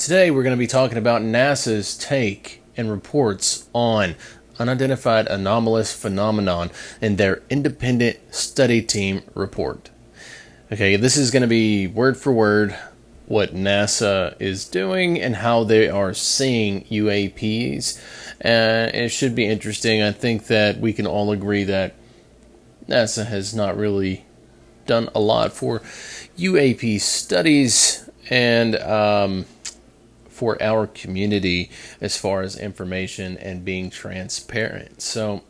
Today we're going to be talking about NASA's take and reports on unidentified anomalous phenomenon in their independent study team report. Okay, this is going to be word for word what NASA is doing and how they are seeing UAPs. And it should be interesting. I think that we can all agree that NASA has not really done a lot for UAP studies and for our community as far as information and being transparent. So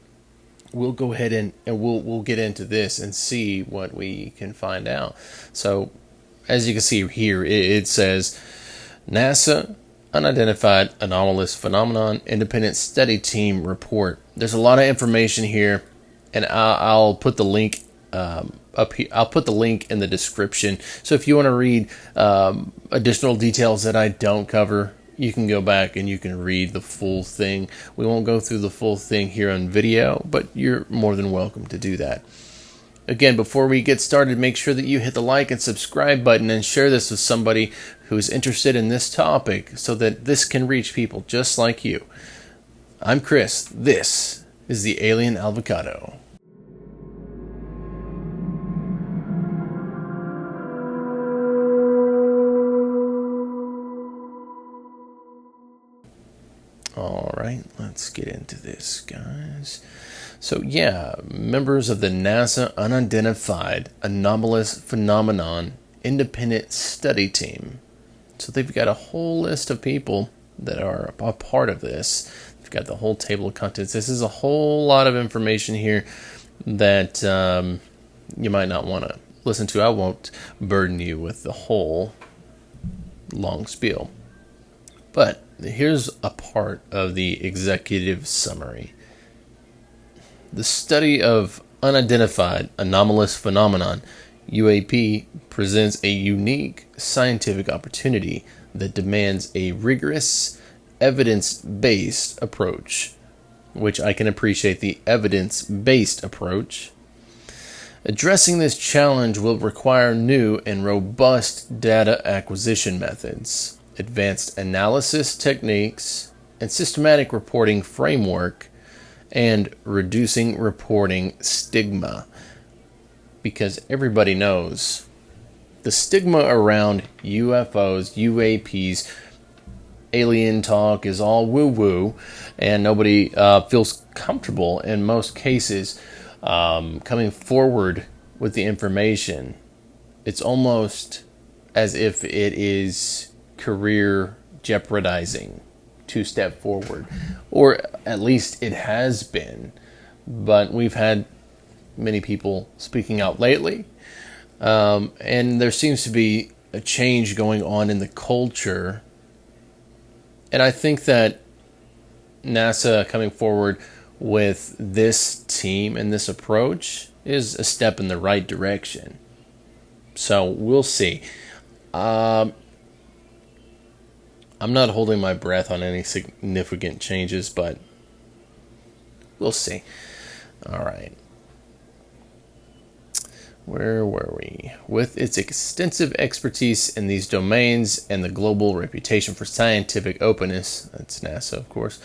we'll go ahead and we'll get into this and see what we can find out. So as you can see here, it says NASA Unidentified Anomalous Phenomenon Independent Study Team Report. There's a lot of information here, and I'll put the link up here. I'll put the link in the description. So if you want to read additional details that I don't cover, you can go back and you can read the full thing. We won't go through the full thing here on video, but you're more than welcome to do that. Again, before we get started, make sure that you hit the like and subscribe button and share this with somebody who's interested in this topic so that this can reach people just like you. I'm Chris. This is the Alien Avocado. All right, let's get into this, guys. So yeah, members of the NASA Unidentified Anomalous Phenomenon Independent Study Team. So they've got a whole list of people that are a part of this. They've got the whole table of contents. This is a whole lot of information here that you might not want to listen to. I won't burden you with the whole long spiel. But here's a part of the executive summary. The study of unidentified anomalous phenomenon, UAP, presents a unique scientific opportunity that demands a rigorous, evidence-based approach, which I can appreciate the evidence-based approach. Addressing this challenge will require new and robust data acquisition methods, advanced analysis techniques, and systematic reporting framework, and reducing reporting stigma. Because everybody knows the stigma around UFOs, UAPs, alien talk is all woo-woo, and nobody feels comfortable in most cases coming forward with the information. It's almost as if it is career jeopardizing to step forward, or at least it has been. But we've had many people speaking out lately, and there seems to be a change going on in the culture. And I think that NASA coming forward with this team and this approach is a step in the right direction. So we'll see. I'm not holding my breath on any significant changes, but we'll see. All right. Where were we? With its extensive expertise in these domains and the global reputation for scientific openness, that's NASA, of course,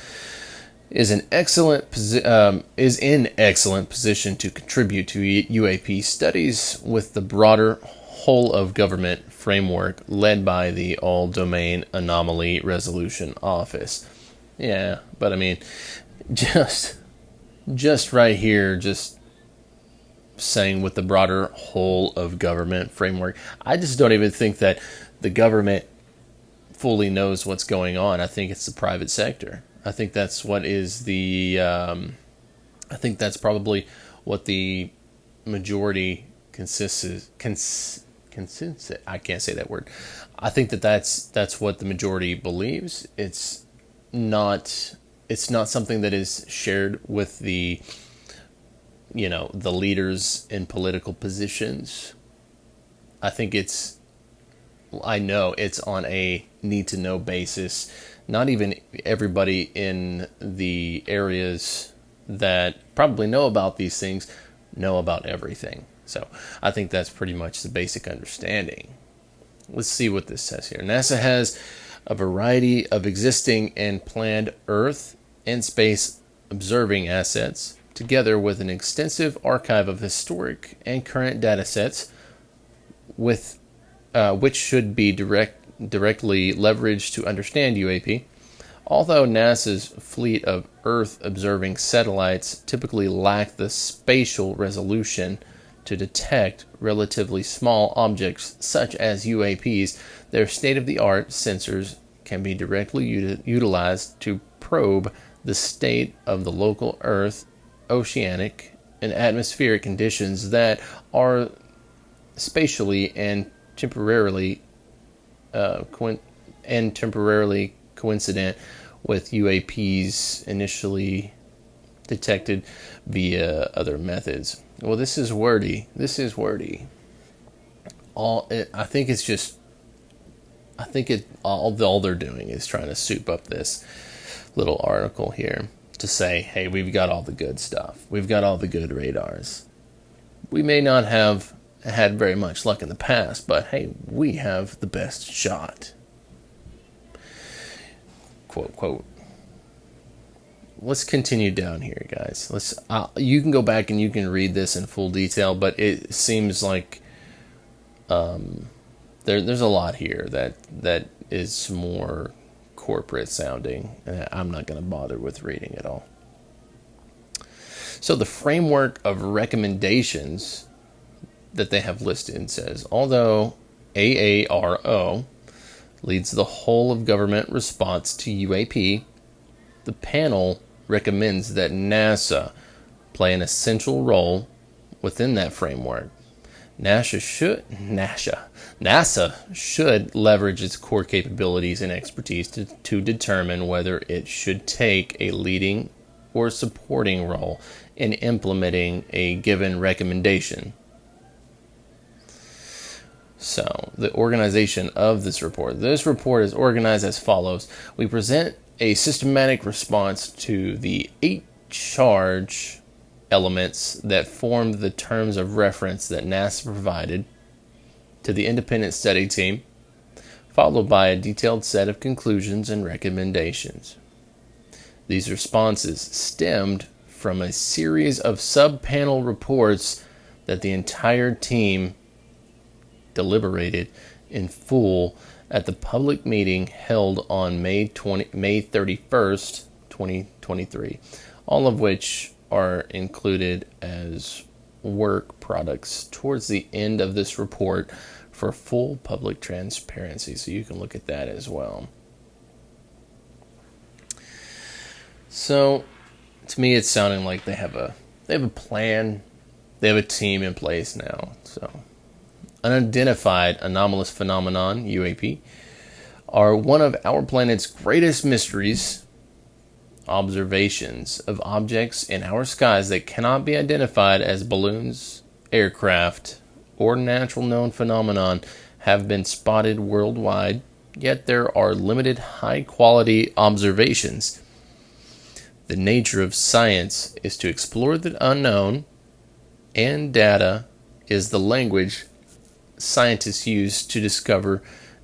is in excellent position to contribute to UAP studies with the broader whole of government framework led by the All Domain Anomaly Resolution Office. Yeah, but I mean, just right here, just saying with the broader whole of government framework, I just don't even think that the government fully knows what's going on. I think it's the private sector. I think that's what is I think that's probably what the majority I can't say that word. I think that's what the majority believes. It's not something that is shared with the leaders in political positions. I know it's on a need to know basis. Not even everybody in the areas that probably know about these things know about everything. So I think that's pretty much the basic understanding. Let's see what this says here. NASA has a variety of existing and planned Earth and space observing assets, together with an extensive archive of historic and current data sets, which should be directly leveraged to understand UAP. Although NASA's fleet of Earth-observing satellites typically lack the spatial resolution to detect relatively small objects such as UAPs, their state-of-the-art sensors can be directly utilized to probe the state of the local Earth, oceanic, and atmospheric conditions that are spatially and temporarily coincident with UAPs initially detected via other methods. Well, this is wordy. I think all they're doing is trying to soup up this little article here to say, hey, we've got all the good stuff. We've got all the good radars. We may not have had very much luck in the past, but hey, we have the best shot. Quote, quote. Let's continue down here, guys. You can go back and you can read this in full detail, but it seems like there's a lot here that is more corporate sounding, and I'm not going to bother with reading it all. So the framework of recommendations that they have listed says, although AARO leads the whole of government response to UAP, the panel recommends that NASA play an essential role within that framework. NASA should leverage its core capabilities and expertise to determine whether it should take a leading or supporting role in implementing a given recommendation. So, the organization of this report. This report is organized as follows. We present a systematic response to the 8 charge elements that formed the terms of reference that NASA provided to the independent study team, followed by a detailed set of conclusions and recommendations. These responses stemmed from a series of sub-panel reports that the entire team deliberated in full at the public meeting held on May 31st, 2023, all of which are included as work products towards the end of this report for full public transparency. So you can look at that as well. So to me, it's sounding like they have a plan, they have a team in place now. So unidentified anomalous phenomenon, UAP, are one of our planet's greatest mysteries. Observations of objects in our skies that cannot be identified as balloons, aircraft, or natural known phenomenon have been spotted worldwide, yet there are limited high-quality observations. The nature of science is to explore the unknown, and data is the language scientists use to discover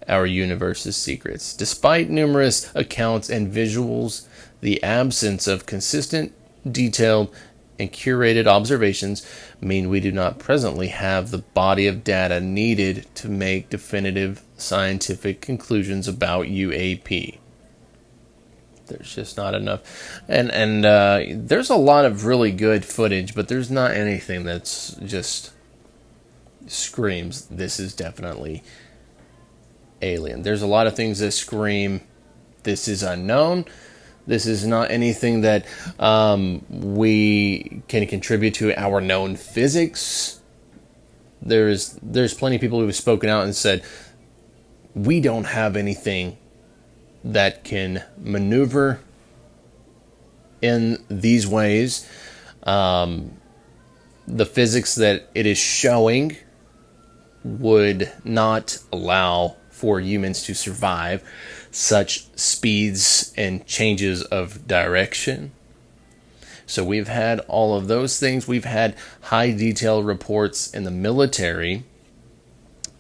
our universe's secrets. Despite numerous accounts and visuals, the absence of consistent, detailed, and curated observations mean we do not presently have the body of data needed to make definitive scientific conclusions about UAP. There's just not enough. And there's a lot of really good footage, but there's not anything that's just screams, this is definitely alien. There's a lot of things that scream, this is unknown. This is not anything that we can contribute to our known physics. There's plenty of people who have spoken out and said, we don't have anything that can maneuver in these ways. The physics that it is showing would not allow for humans to survive such speeds and changes of direction. So we've had all of those things. We've had high detail reports in the military,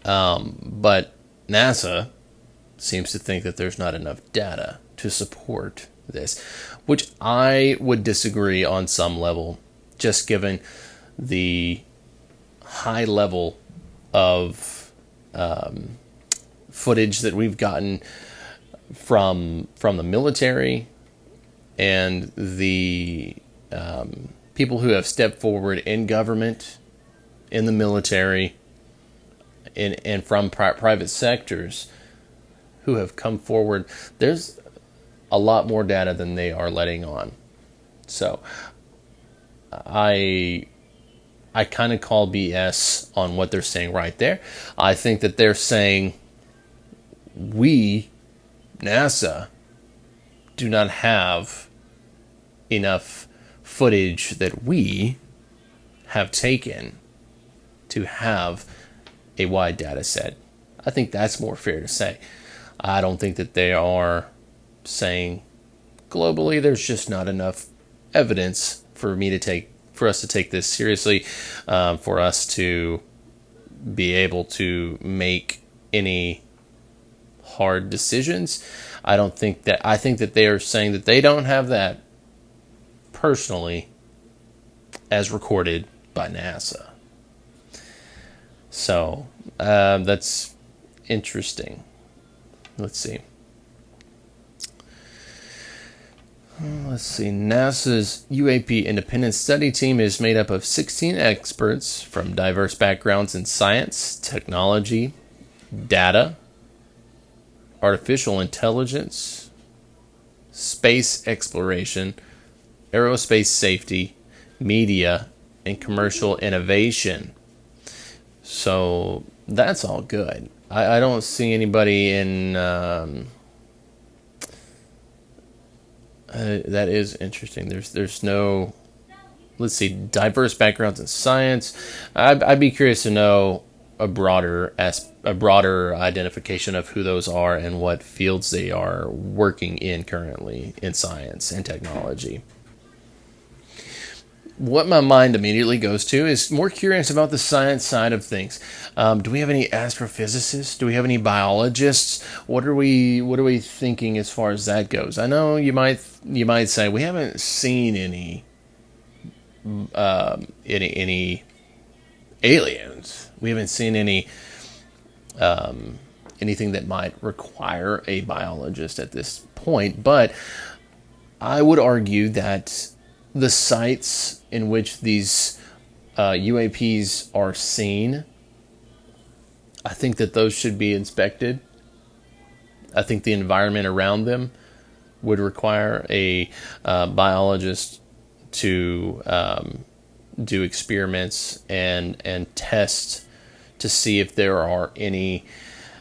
but NASA seems to think that there's not enough data to support this, which I would disagree on some level, just given the high level of footage that we've gotten from the military and the people who have stepped forward in government, in the military, and from private sectors who have come forward. There's a lot more data than they are letting on. So I kind of call BS on what they're saying right there. I think that they're saying we, NASA, do not have enough footage that we have taken to have a wide data set. I think that's more fair to say. I don't think that they are saying globally there's just not enough evidence for us to take this seriously, for us to be able to make any hard decisions. I think that they are saying that they don't have that personally as recorded by NASA. So that's interesting. Let's see. NASA's UAP independent study team is made up of 16 experts from diverse backgrounds in science, technology, data, artificial intelligence, space exploration, aerospace safety, media, and commercial innovation. So that's all good. I don't see anybody in... that is interesting. There's no... Let's see, diverse backgrounds in science. I'd be curious to know a broader identification of who those are and what fields they are working in currently in science and technology. What my mind immediately goes to is more curious about the science side of things. Do we have any astrophysicists? Do we have any biologists? What are we thinking as far as that goes? I know you might say we haven't seen any aliens. We haven't seen any anything that might require a biologist at this point. But I would argue that the sites in which these UAPs are seen, I think that those should be inspected. I think the environment around them would require a biologist to do experiments and test to see if there are any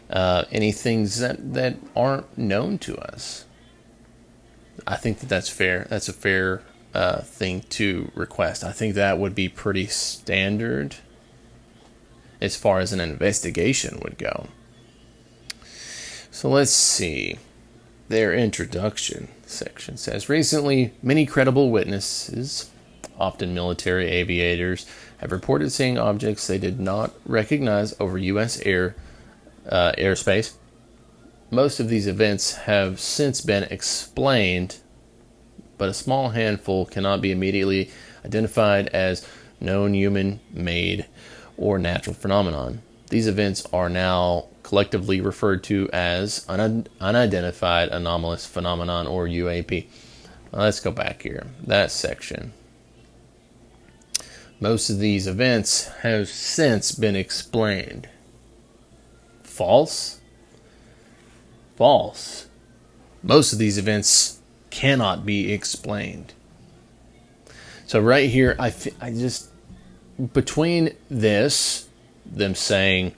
things that aren't known to us. I think that's fair. That's a fair thing to request. I think that would be pretty standard as far as an investigation would go. So let's see. Their introduction section says, recently, many credible witnesses, often military aviators, have reported seeing objects they did not recognize over U.S. airspace. Most of these events have since been explained, but a small handful cannot be immediately identified as known human-made or natural phenomenon. These events are now collectively referred to as unidentified anomalous phenomenon, or UAP. Let's go back here. That section. Most of these events have since been explained. False? False. Most of these events cannot be explained. So right here, I just, between this, them saying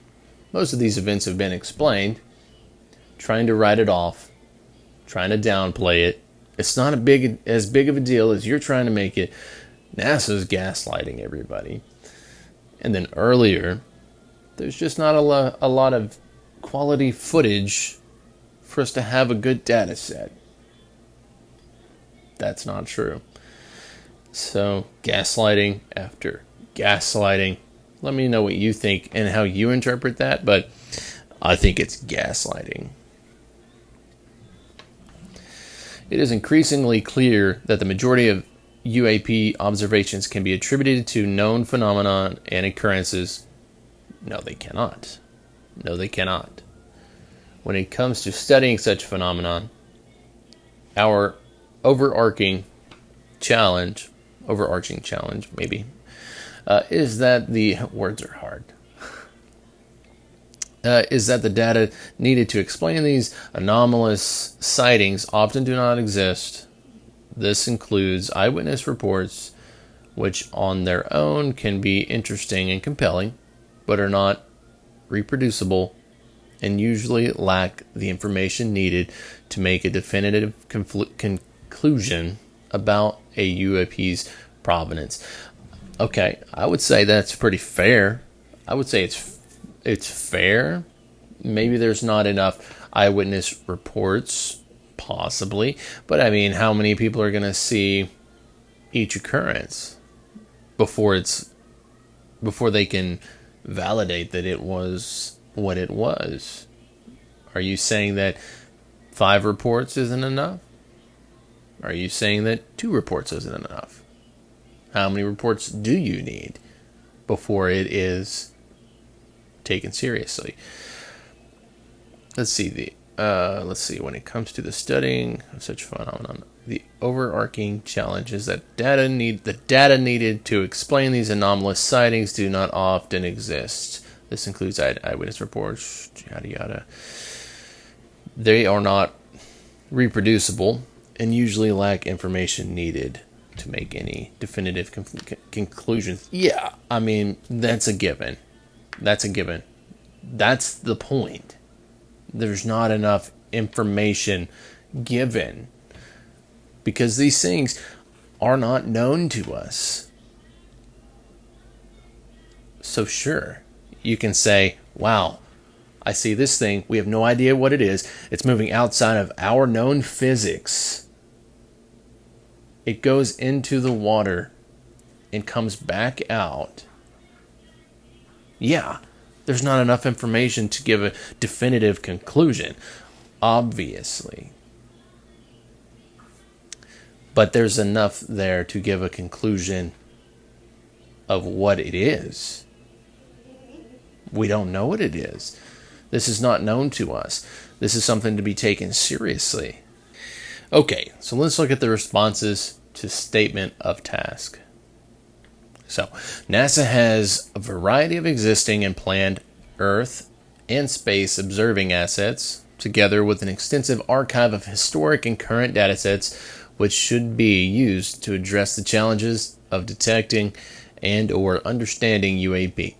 most of these events have been explained, trying to write it off, trying to downplay it. It's not as big of a deal as you're trying to make it. NASA's gaslighting everybody. And then earlier, there's just not a lot of quality footage for us to have a good data set. That's not true. So, gaslighting after gaslighting. Let me know what you think and how you interpret that, but I think it's gaslighting. It is increasingly clear that the majority of UAP observations can be attributed to known phenomena and occurrences. No, they cannot. No, they cannot. When it comes to studying such phenomenon, our overarching challenge maybe, is that the words are hard. Is that the data needed to explain these anomalous sightings often do not exist. This includes eyewitness reports, which on their own can be interesting and compelling, but are not reproducible and usually lack the information needed to make a definitive conclusion about a UAP's provenance. Okay, I would say that's pretty fair. I would say it's fair. Maybe there's not enough eyewitness reports, possibly, but I mean, how many people are going to see each occurrence before they can validate that it was what it was? Are you saying that 5 reports isn't enough? Are you saying that 2 reports isn't enough? How many reports do you need before it is taken seriously? Let's see when it comes to the studying of such phenomenon, the overarching challenge is that the data needed to explain these anomalous sightings do not often exist. This includes eyewitness reports, yada yada. They are not reproducible and usually lack information needed to make any definitive conclusions. Yeah, I mean, that's a given. That's the point. There's not enough information given because these things are not known to us. So sure, you can say, wow, I see this thing. We have no idea what it is. It's moving outside of our known physics. It goes into the water and comes back out. Yeah, there's not enough information to give a definitive conclusion, obviously. But there's enough there to give a conclusion of what it is. We don't know what it is. This is not known to us. This is something to be taken seriously. Okay, so let's look at the responses to statement of task. So, NASA has a variety of existing and planned Earth and space observing assets, together with an extensive archive of historic and current datasets, which should be used to address the challenges of detecting and or understanding UAP.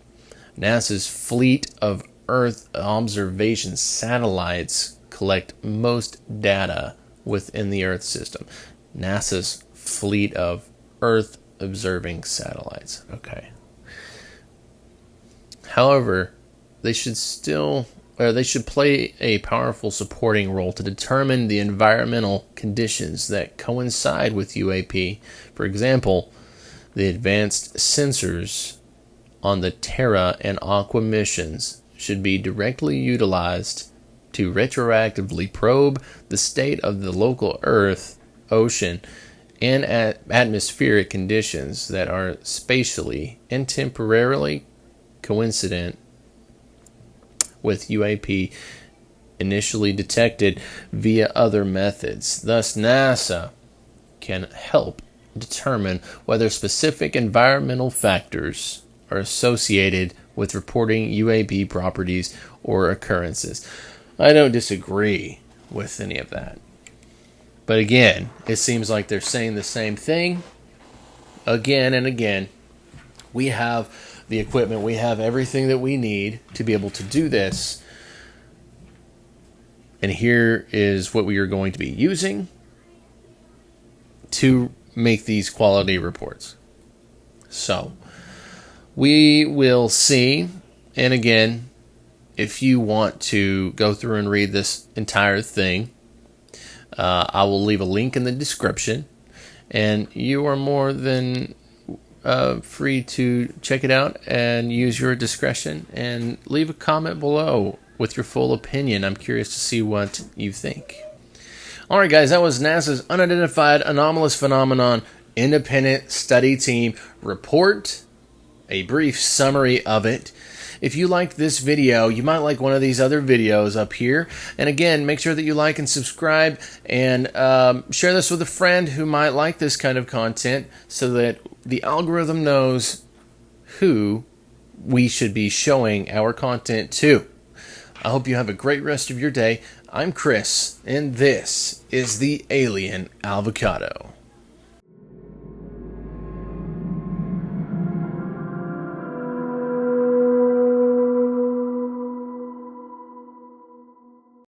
NASA's fleet of Earth observation satellites collect most data within the Earth system. NASA's fleet of Earth observing satellites. Okay. However, they should play a powerful supporting role to determine the environmental conditions that coincide with UAP. For example, the advanced sensors on the Terra and Aqua missions should be directly utilized to retroactively probe the state of the local Earth, ocean, and atmospheric conditions that are spatially and temporarily coincident with UAP initially detected via other methods. Thus, NASA can help determine whether specific environmental factors are associated with reporting UAP properties or occurrences. I don't disagree with any of that. But again, it seems like they're saying the same thing again and again. We have the equipment, we have everything that we need to be able to do this. And here is what we are going to be using to make these quality reports. So, we will see. And again, if you want to go through and read this entire thing, I will leave a link in the description, and you are more than free to check it out and use your discretion and leave a comment below with your full opinion. I'm curious to see what you think. All right, guys, that was NASA's Unidentified Anomalous Phenomenon Independent Study Team report, a brief summary of it. If you liked this video, you might like one of these other videos up here. And again, make sure that you like and subscribe and share this with a friend who might like this kind of content so that the algorithm knows who we should be showing our content to. I hope you have a great rest of your day. I'm Chris, and this is the Alien Avocado.